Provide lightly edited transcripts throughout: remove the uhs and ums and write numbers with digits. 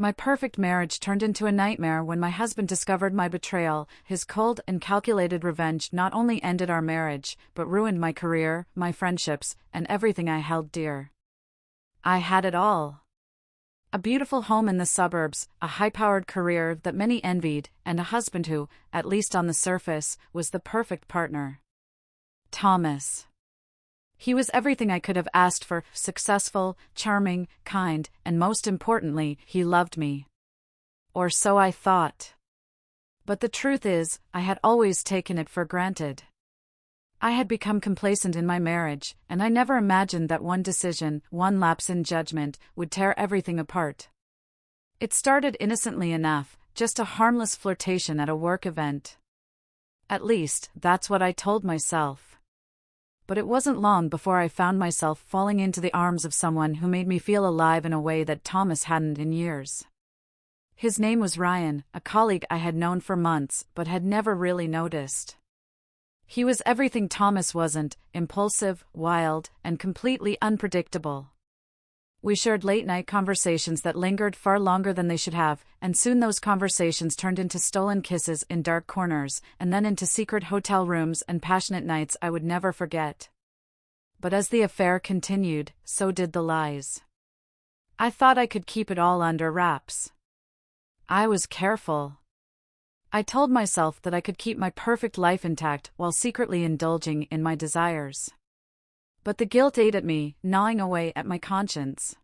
My perfect marriage turned into a nightmare when my husband discovered my betrayal. His cold and calculated revenge not only ended our marriage, but ruined my career, my friendships, and everything I held dear. I had it all. A beautiful home in the suburbs, a high-powered career that many envied, and a husband who, at least on the surface, was the perfect partner. Thomas. He was everything I could have asked for: successful, charming, kind, and most importantly, he loved me. Or so I thought. But the truth is, I had always taken it for granted. I had become complacent in my marriage, and I never imagined that one decision, one lapse in judgment, would tear everything apart. It started innocently enough, just a harmless flirtation at a work event. At least, that's what I told myself. But it wasn't long before I found myself falling into the arms of someone who made me feel alive in a way that Thomas hadn't in years. His name was Ryan, a colleague I had known for months but had never really noticed. He was everything Thomas wasn't: impulsive, wild, and completely unpredictable. We shared late-night conversations that lingered far longer than they should have, and soon those conversations turned into stolen kisses in dark corners, and then into secret hotel rooms and passionate nights I would never forget. But as the affair continued, so did the lies. I thought I could keep it all under wraps. I was careful. I told myself that I could keep my perfect life intact while secretly indulging in my desires. But the guilt ate at me, gnawing away at my conscience.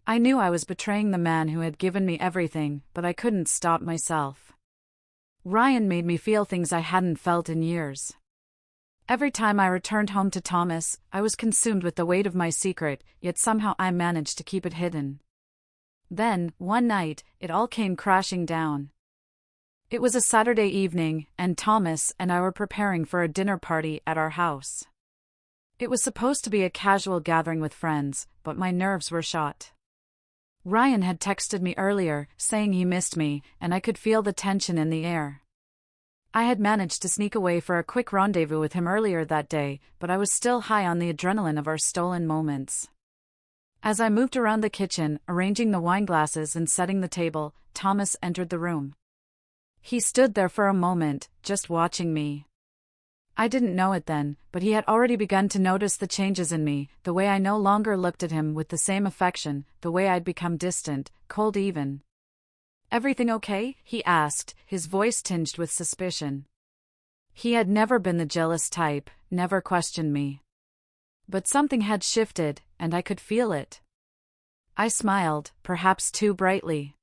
I knew I was betraying the man who had given me everything, but I couldn't stop myself. Ryan made me feel things I hadn't felt in years. Every time I returned home to Thomas, I was consumed with the weight of my secret, yet somehow I managed to keep it hidden. Then, one night, it all came crashing down. It was a Saturday evening, and Thomas and I were preparing for a dinner party at our house. It was supposed to be a casual gathering with friends, but my nerves were shot. Ryan had texted me earlier, saying he missed me, and I could feel the tension in the air. I had managed to sneak away for a quick rendezvous with him earlier that day, but I was still high on the adrenaline of our stolen moments. As I moved around the kitchen, arranging the wine glasses and setting the table, Thomas entered the room. He stood there for a moment, just watching me. I didn't know it then, but he had already begun to notice the changes in me, the way I no longer looked at him with the same affection, the way I'd become distant, cold even. "Everything okay?" he asked, his voice tinged with suspicion. He had never been the jealous type, never questioned me. But something had shifted, and I could feel it. I smiled, perhaps too brightly.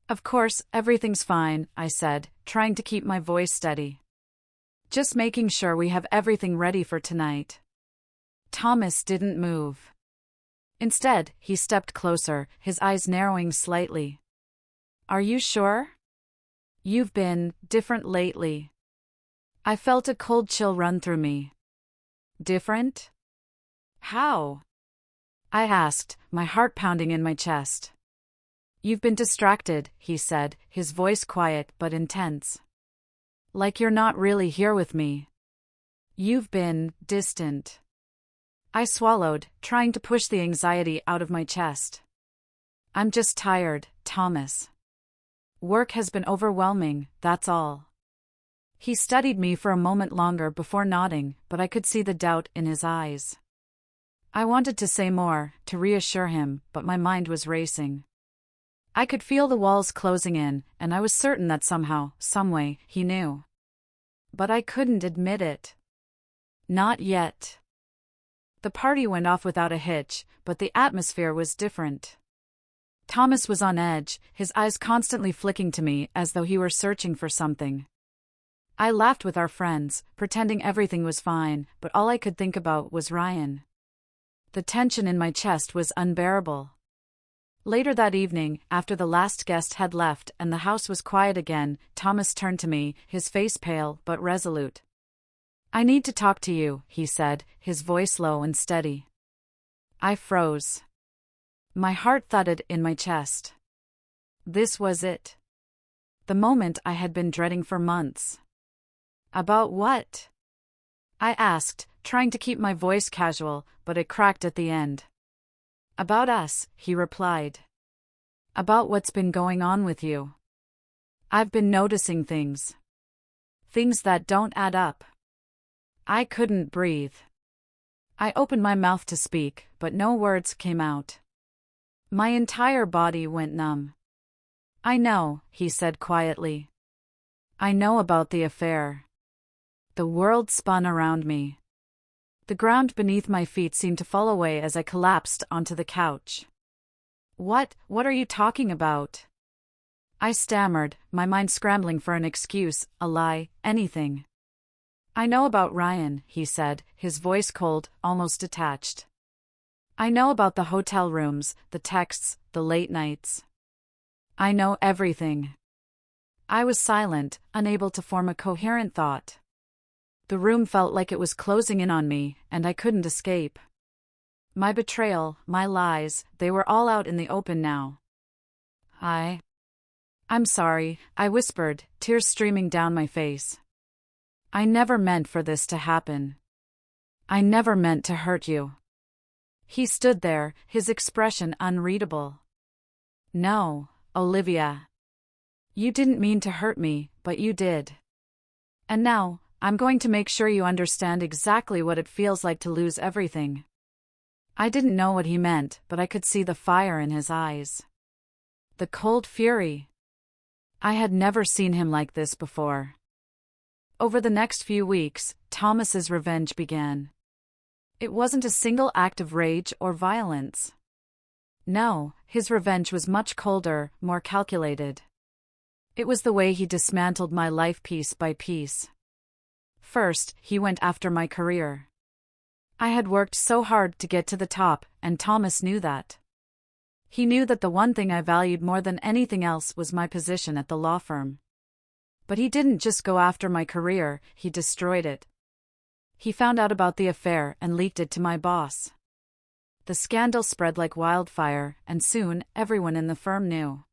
"Of course, everything's fine," I said, trying to keep my voice steady. "Just making sure we have everything ready for tonight." Thomas didn't move. Instead, he stepped closer, his eyes narrowing slightly. "Are you sure? You've been different lately." I felt a cold chill run through me. "Different? How?" I asked, my heart pounding in my chest. "You've been distracted," he said, his voice quiet but intense. "Like you're not really here with me. You've been distant." I swallowed, trying to push the anxiety out of my chest. "I'm just tired, Thomas. Work has been overwhelming, that's all." He studied me for a moment longer before nodding, but I could see the doubt in his eyes. I wanted to say more, to reassure him, but my mind was racing. I could feel the walls closing in, and I was certain that somehow, someway, he knew. But I couldn't admit it. Not yet. The party went off without a hitch, but the atmosphere was different. Thomas was on edge, his eyes constantly flicking to me as though he were searching for something. I laughed with our friends, pretending everything was fine, but all I could think about was Ryan. The tension in my chest was unbearable. Later that evening, after the last guest had left and the house was quiet again, Thomas turned to me, his face pale but resolute. "I need to talk to you," he said, his voice low and steady. I froze. My heart thudded in my chest. This was it. The moment I had been dreading for months. "About what?" I asked, trying to keep my voice casual, but it cracked at the end. "About us," he replied. About what's been going on with you. I've been noticing things. Things that don't add up. I couldn't breathe. I opened my mouth to speak, but no words came out. My entire body went numb. I know, he said quietly. I know about the affair. The world spun around me. The ground beneath my feet seemed to fall away as I collapsed onto the couch. What are you talking about? I stammered, my mind scrambling for an excuse, a lie, anything. I know about Ryan, he said, his voice cold, almost detached. I know about the hotel rooms, the texts, the late nights. I know everything. I was silent, unable to form a coherent thought. The room felt like it was closing in on me, and I couldn't escape. My betrayal, my lies, they were all out in the open now. I'm sorry, I whispered, tears streaming down my face. I never meant for this to happen. I never meant to hurt you. He stood there, his expression unreadable. No, Olivia. You didn't mean to hurt me, but you did. And now, I'm going to make sure you understand exactly what it feels like to lose everything. I didn't know what he meant, but I could see the fire in his eyes. The cold fury. I had never seen him like this before. Over the next few weeks, Thomas's revenge began. It wasn't a single act of rage or violence. No, his revenge was much colder, more calculated. It was the way he dismantled my life piece by piece. First, he went after my career. I had worked so hard to get to the top, and Thomas knew that. He knew that the one thing I valued more than anything else was my position at the law firm. But he didn't just go after my career, he destroyed it. He found out about the affair and leaked it to my boss. The scandal spread like wildfire, and soon, everyone in the firm knew.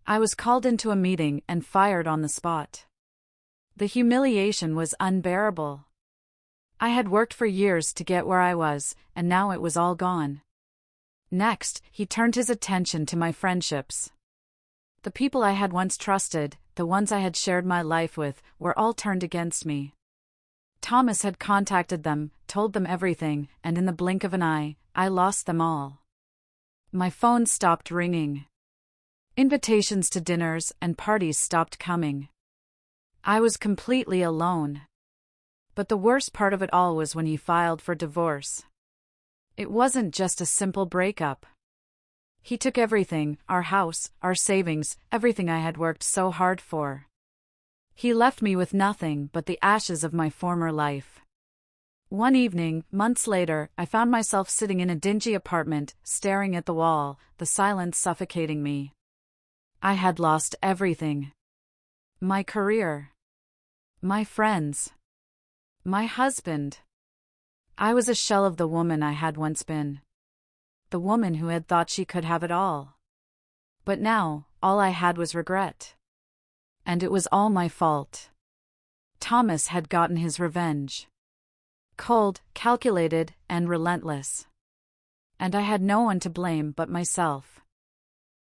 I was called into a meeting and fired on the spot. The humiliation was unbearable. I had worked for years to get where I was, and now it was all gone. Next, he turned his attention to my friendships. The people I had once trusted, the ones I had shared my life with, were all turned against me. Thomas had contacted them, told them everything, and in the blink of an eye, I lost them all. My phone stopped ringing. Invitations to dinners and parties stopped coming. I was completely alone. But the worst part of it all was when he filed for divorce. It wasn't just a simple breakup. He took everything, our house, our savings, everything I had worked so hard for. He left me with nothing but the ashes of my former life. One evening, months later, I found myself sitting in a dingy apartment, staring at the wall, the silence suffocating me. I had lost everything. My career. My friends. My husband. I was a shell of the woman I had once been. The woman who had thought she could have it all. But now, all I had was regret. And it was all my fault. Thomas had gotten his revenge. Cold, calculated, and relentless. And I had no one to blame but myself.